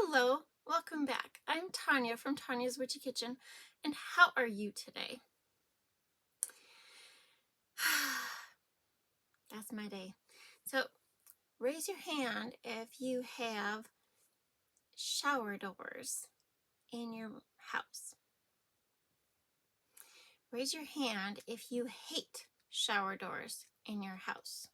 Hello, welcome back. I'm Tonya from Tonya's Witchy Kitchen, and how are you today? That's my day. So, raise your hand if you have shower doors in your house. Raise your hand if you hate shower doors in your house.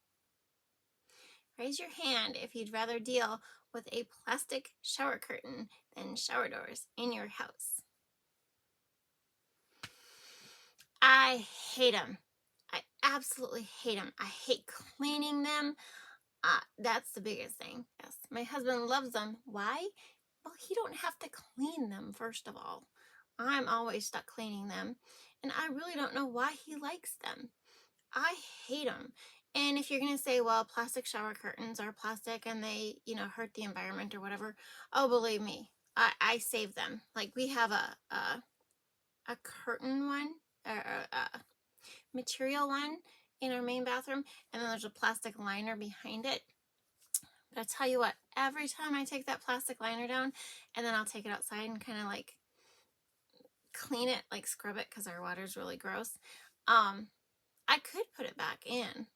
Raise your hand if you'd rather deal with a plastic shower curtain than shower doors in your house. I hate them. I absolutely hate them. I hate cleaning them. That's the biggest thing. Yes, my husband loves them. Why? Well, he don't have to clean them, first of all. I'm always stuck cleaning them, and I really don't know why he likes them. I hate them. And if you're going to say, well, plastic shower curtains are plastic and they, hurt the environment or whatever, oh, believe me, I save them. Like we have a curtain one, or a material one in our main bathroom, and then there's a plastic liner behind it. But I tell you what, every time I take that plastic liner down, and then I'll take it outside and kind of like clean it, like scrub it, because our water's really gross. I could put it back in.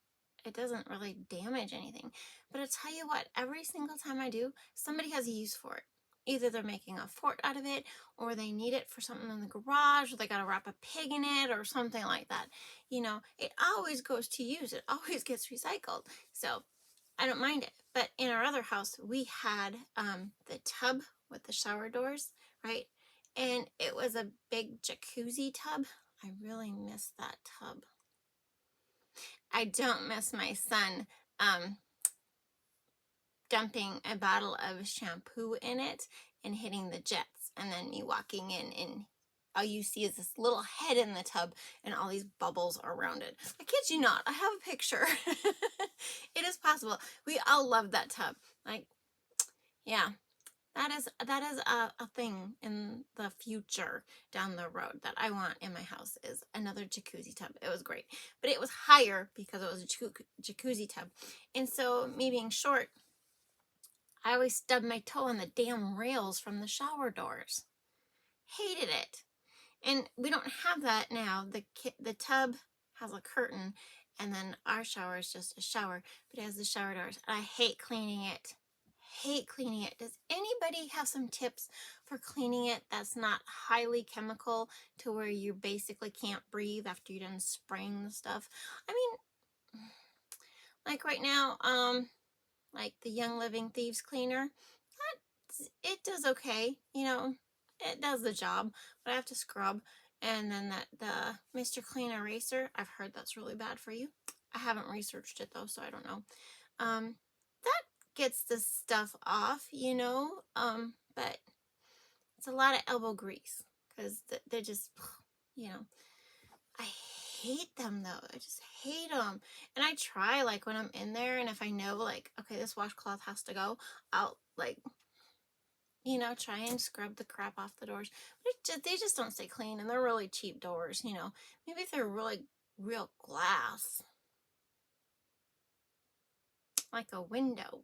It doesn't really damage anything. But I tell you what, every single time I do, somebody has a use for it. Either they're making a fort out of it, or they need it for something in the garage, or they got to wrap a pig in it, or something like that. It always goes to use. It always gets recycled. So I don't mind it. But in our other house, we had the tub with the shower doors, right? And it was a big jacuzzi tub. I really miss that tub. I don't miss my son dumping a bottle of shampoo in it and hitting the jets, and then me walking in and all you see is this little head in the tub and all these bubbles around it. I kid you not, I have a picture. It is possible. We all love that tub. Like, yeah, that is a thing in the future down the road that I want in my house, is another jacuzzi tub. It was great, but it was higher because it was a jacuzzi tub. And so me being short, I always stubbed my toe on the damn rails from the shower doors. Hated it. And we don't have that now. The tub has a curtain, and then our shower is just a shower, but it has the shower doors. And I hate cleaning it. Hate cleaning it. Does anybody have some tips for cleaning it that's not highly chemical to where you basically can't breathe after you're done spraying the stuff? I mean, like right now, like the Young Living Thieves cleaner, it does okay. It does the job, but I have to scrub. And then the Mr. Clean Eraser, I've heard that's really bad for you. I haven't researched it though, so I don't know. That gets the stuff off, but it's a lot of elbow grease because they're just, I hate them though. I just hate them. And I try, like, when I'm in there, and if I know, like, okay, this washcloth has to go, I'll, like, try and scrub the crap off the doors. But they just don't stay clean, and they're really cheap doors, Maybe if they're really real glass, like a window.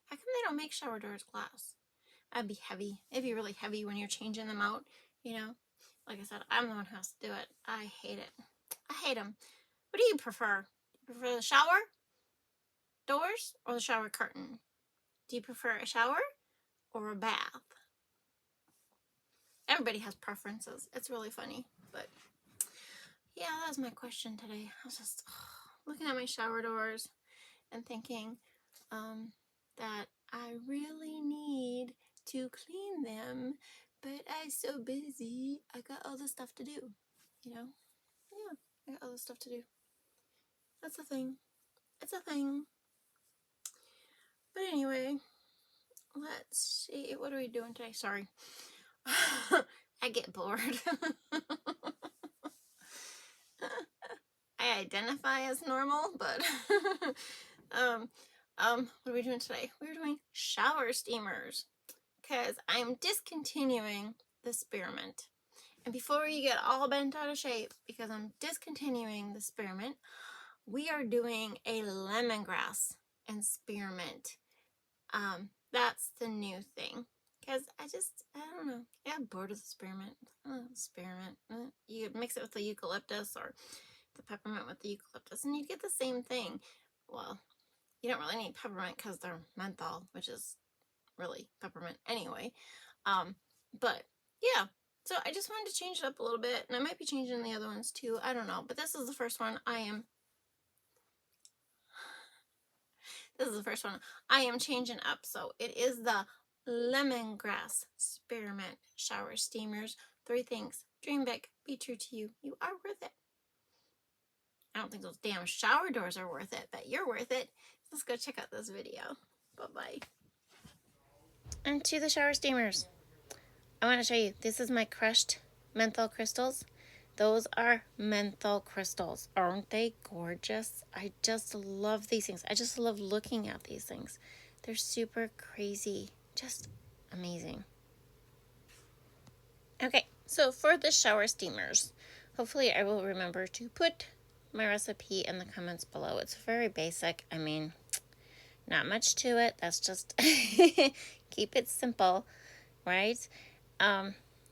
How come they don't make shower doors glass? That'd be heavy. It'd be really heavy when you're changing them out, Like I said, I'm the one who has to do it. I hate it. I hate them. What do you prefer? Do you prefer the shower doors or the shower curtain? Do you prefer a shower or a bath? Everybody has preferences. It's really funny. But yeah, that was my question today. I was just looking at my shower doors and thinking that I really need to clean them, but I'm so busy. I got all the stuff to do, Yeah, I got all the stuff to do. That's a thing. It's a thing. But anyway, let's see. What are we doing today? Sorry. I get bored. I identify as normal, but what are we doing today? We're doing shower steamers because I'm discontinuing the spearmint. And before you get all bent out of shape because I'm discontinuing the spearmint, we are doing a lemongrass and spearmint. That's the new thing. bored of the spearmint? Spearmint. You could mix it with the eucalyptus or the peppermint with the eucalyptus, and you'd get the same thing. Well, you don't really need peppermint because they're menthol, which is really peppermint anyway. But yeah, so I just wanted to change it up a little bit, and I might be changing the other ones too. I don't know, but this is the first one I am. This is the first one I am changing up. So it is the Lemongrass Spearmint Shower Steamers. 3 things. Dream big. Be true to you. You are worth it. I don't think those damn shower doors are worth it, but you're worth it. Let's go check out this video. Bye-bye. And to the shower steamers. I want to show you. This is my crushed menthol crystals. Those are menthol crystals. Aren't they gorgeous? I just love these things. I just love looking at these things. They're super crazy. Just amazing. Okay, so for the shower steamers, hopefully I will remember to put my recipe in the comments below. It's very basic. I mean, not much to it. That's just keep it simple, right?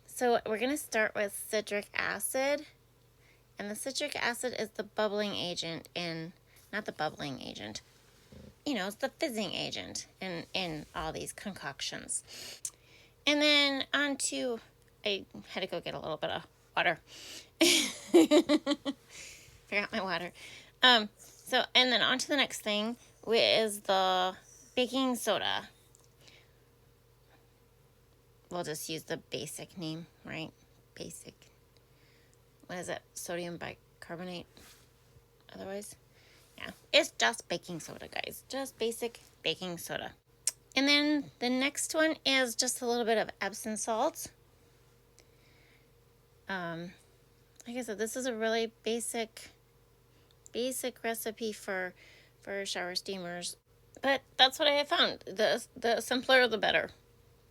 So we're going to start with citric acid. And the citric acid is the bubbling agent in, not the bubbling agent, you know, it's the fizzing agent in all these concoctions. And then on to, I had to go get a little bit of water. Forgot my water. And then on to the next thing, which is the baking soda. We'll just use the basic name, right? Basic. What is it? Sodium bicarbonate. Otherwise, yeah. It's just baking soda, guys. Just basic baking soda. And then the next one is just a little bit of Epsom salt. Like I said, this is a really basic recipe for shower steamers. But that's what I have found. The simpler, the better.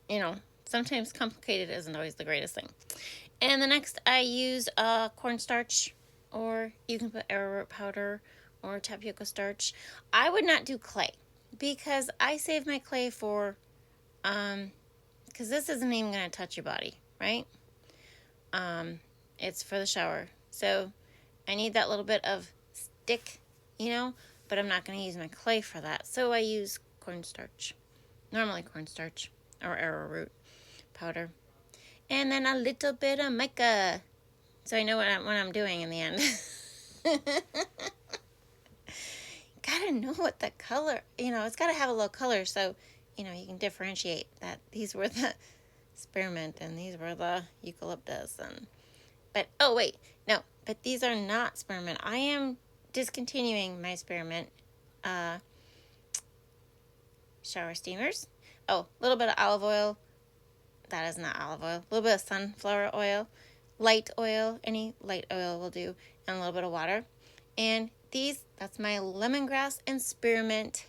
You know, sometimes complicated isn't always the greatest thing. And the next, I use cornstarch, or you can put arrowroot powder or tapioca starch. I would not do clay because I save my clay for, because this isn't even going to touch your body, right? It's for the shower. So I need that little bit of stick, you know, but I'm not going to use my clay for that. So I use cornstarch, normally cornstarch or arrowroot powder. And then a little bit of mica. So I know what I'm doing in the end. Gotta know what the color, you know, it's gotta have a little color so, you know, you can differentiate that these were the spearmint and these were the eucalyptus. But these are not spearmint. I am discontinuing my spearmint shower steamers. Oh, a little bit of olive oil. That is not olive oil. A little bit of sunflower oil, light oil, any light oil will do, and a little bit of water. And that's my lemongrass and spearmint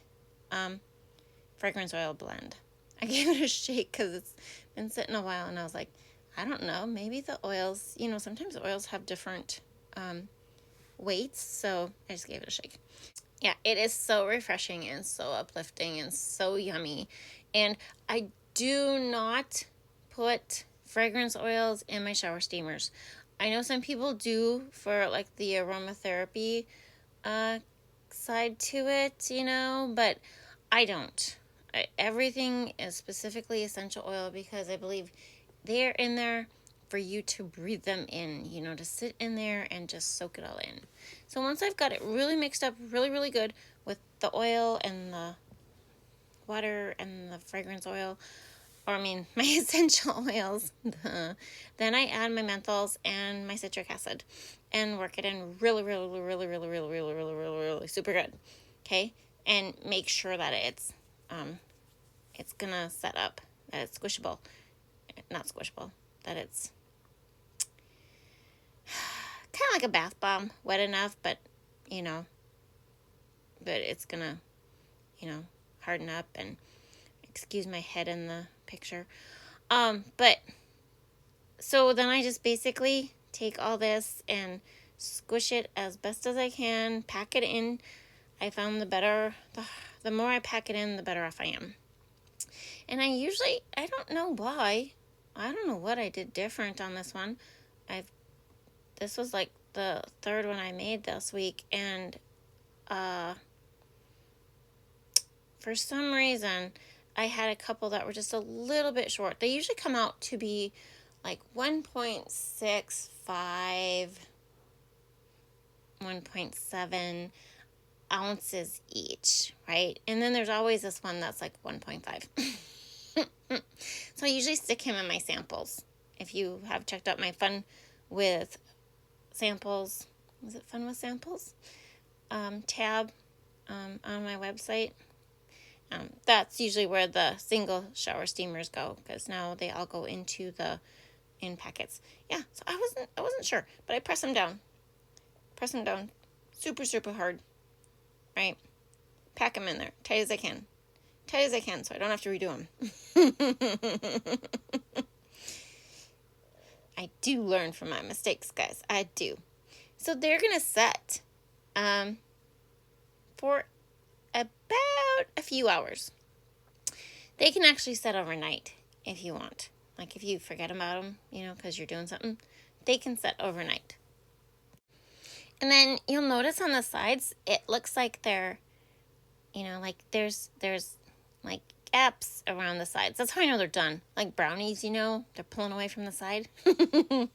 fragrance oil blend. I gave it a shake because it's been sitting a while, and I was like, I don't know, maybe the oils, you know, sometimes oils have different weights, so I just gave it a shake. Yeah, it is so refreshing and so uplifting and so yummy. And I do not put fragrance oils in my shower steamers. I know some people do for like the aromatherapy side to it, you know, but I don't. Everything is specifically essential oil because I believe they're in there for you to breathe them in, you know, to sit in there and just soak it all in. So once I've got it really mixed up really, really good with the oil and the water and the fragrance oil, my essential oils, then I add my menthols and my citric acid and work it in really, really, really, really, really, really, really, really, really super good. Okay? And make sure that it's gonna set up, that it's squishable. Not squishable, that it's kind of like a bath bomb, wet enough, but, you know, but it's gonna, you know, harden up, and excuse my head in the picture. But so then I just basically take all this and squish it as best as I can, pack it in. I found the more I pack it in, the better off I am. And I don't know why, I don't know what I did different on this one. This was like the third one I made this week, and for some reason I had a couple that were just a little bit short. They usually come out to be like 1.65, 1.7 ounces each, right? And then there's always this one that's like 1.5. So I usually stick him in my samples. If you have checked out my Fun with Samples, was it Fun with Samples? Tab on my website. That's usually where the single shower steamers go, because now they all go into in packets. Yeah, so I wasn't sure, but I press them down super hard, right? Pack them in there tight as I can, so I don't have to redo them. I do learn from my mistakes, guys. I do. So they're gonna set for about a few hours. They can actually set overnight if you want. Like if you forget about them, because you're doing something, they can set overnight. And then you'll notice on the sides, it looks like they're, like there's like gaps around the sides. That's how I know they're done. Like brownies, they're pulling away from the side. I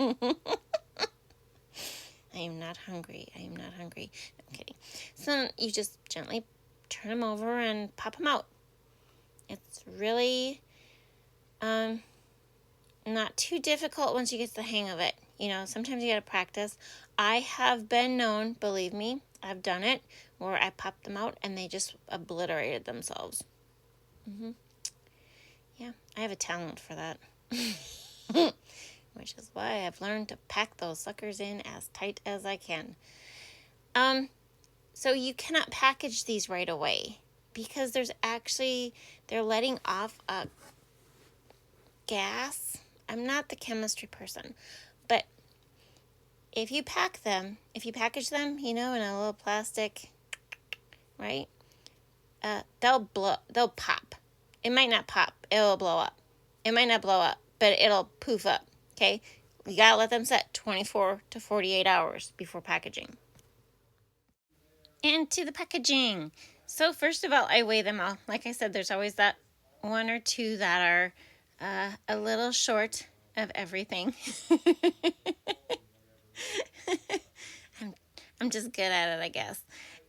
am not hungry. No, I'm kidding. So you just gently turn them over and pop them out. It's really not too difficult once you get the hang of it. Sometimes you got to practice. I have been known, believe me, I've done it, where I popped them out and they just obliterated themselves. Yeah, I have a talent for that. Which is why I've learned to pack those suckers in as tight as I can. So you cannot package these right away because they're letting off a gas. I'm not the chemistry person, but if you package them, in a little plastic, right? They'll pop. It might not pop. It'll blow up. It might not blow up, but it'll poof up. Okay? You gotta let them set 24 to 48 hours before packaging. Into the packaging. So first of all, I weigh them all. Like I said, there's always that one or two that are a little short of everything. I'm just good at it, I guess.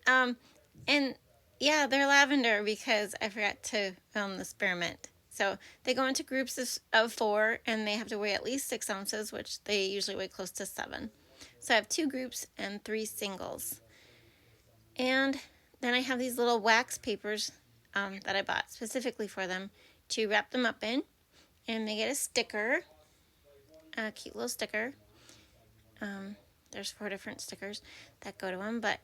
And yeah, they're lavender because I forgot to film the spearmint. So they go into groups of 4, and they have to weigh at least 6 ounces, which they usually weigh close to 7. So I have 2 groups and 3 singles. And then I have these little wax papers that I bought specifically for them to wrap them up in. And they get a sticker, a cute little sticker. There's 4 different stickers that go to them. But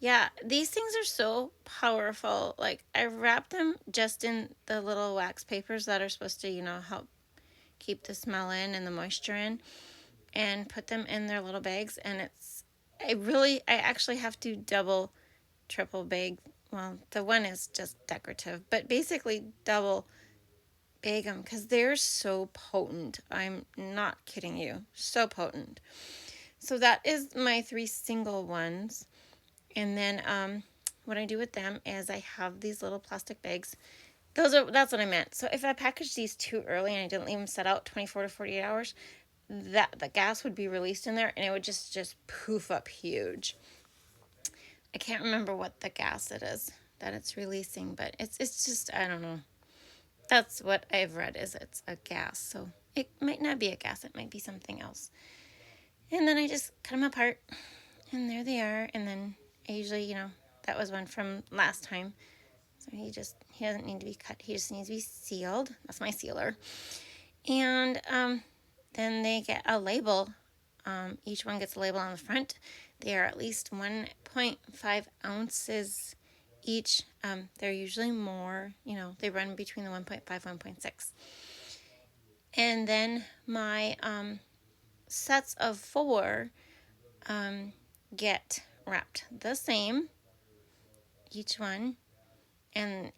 yeah, these things are so powerful. Like, I wrap them just in the little wax papers that are supposed to, help keep the smell in and the moisture in, and put them in their little bags. And I actually have to double, triple bag. Well, the one is just decorative, but basically double bag them because they're so potent. I'm not kidding you. So potent. So that is my 3 single ones. And then what I do with them is I have these little plastic bags. That's what I meant. So if I packaged these too early and I didn't leave them set out 24 to 48 hours, the gas would be released in there and it would just poof up huge. I can't remember what the gas it is that it's releasing, but it's just, I don't know. That's what I've read, is it's a gas. So it might not be a gas. It might be something else. And then I just cut them apart, and there they are. And then I usually, that was one from last time. So he doesn't need to be cut. He just needs to be sealed. That's my sealer. And then they get a label. Each one gets a label on the front. They are at least 1.5 ounces each. They're usually more, they run between the 1.5 and 1.6. And then my sets of 4 get wrapped the same, each one, and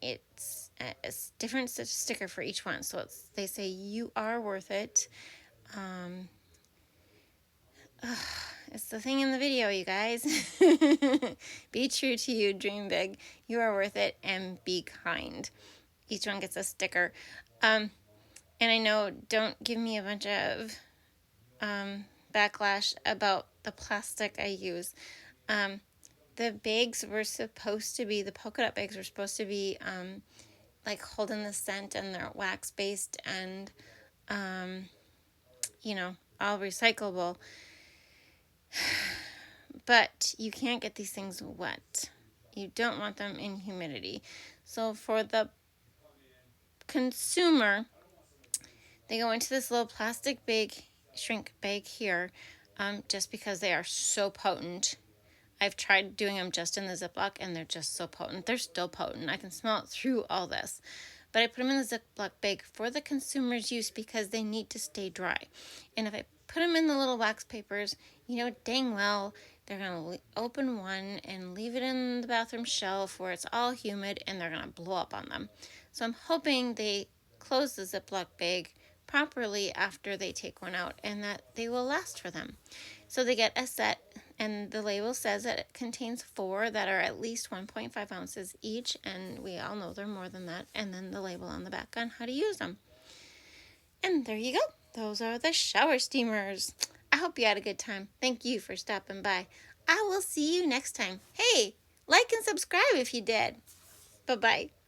a different sticker for each one. So they say you are worth it. It's the thing in the video, you guys. Be true to you, dream big. You are worth it, and be kind. Each one gets a sticker. And I know, don't give me a bunch of backlash about the plastic I use. The bags were supposed to be, the polka dot bags were supposed to be like holding the scent, and they're wax based and all recyclable. But you can't get these things wet. You don't want them in humidity. So for the consumer, they go into this little plastic bag, shrink bag here, just because they are so potent. I've tried doing them just in the Ziploc, and they're just so potent. They're still potent. I can smell it through all this. But I put them in the Ziploc bag for the consumer's use because they need to stay dry. And if I put them in the little wax papers, dang well, they're going to open one and leave it in the bathroom shelf where it's all humid, and they're going to blow up on them. So I'm hoping they close the Ziploc bag properly after they take one out, and that they will last for them. So they get a set, and the label says that it contains 4 that are at least 1.5 ounces each, and we all know they're more than that, and then the label on the back on how to use them. And there you go. Those are the shower steamers. I hope you had a good time. Thank you for stopping by. I will see you next time. Hey, like and subscribe if you did. Bye-bye.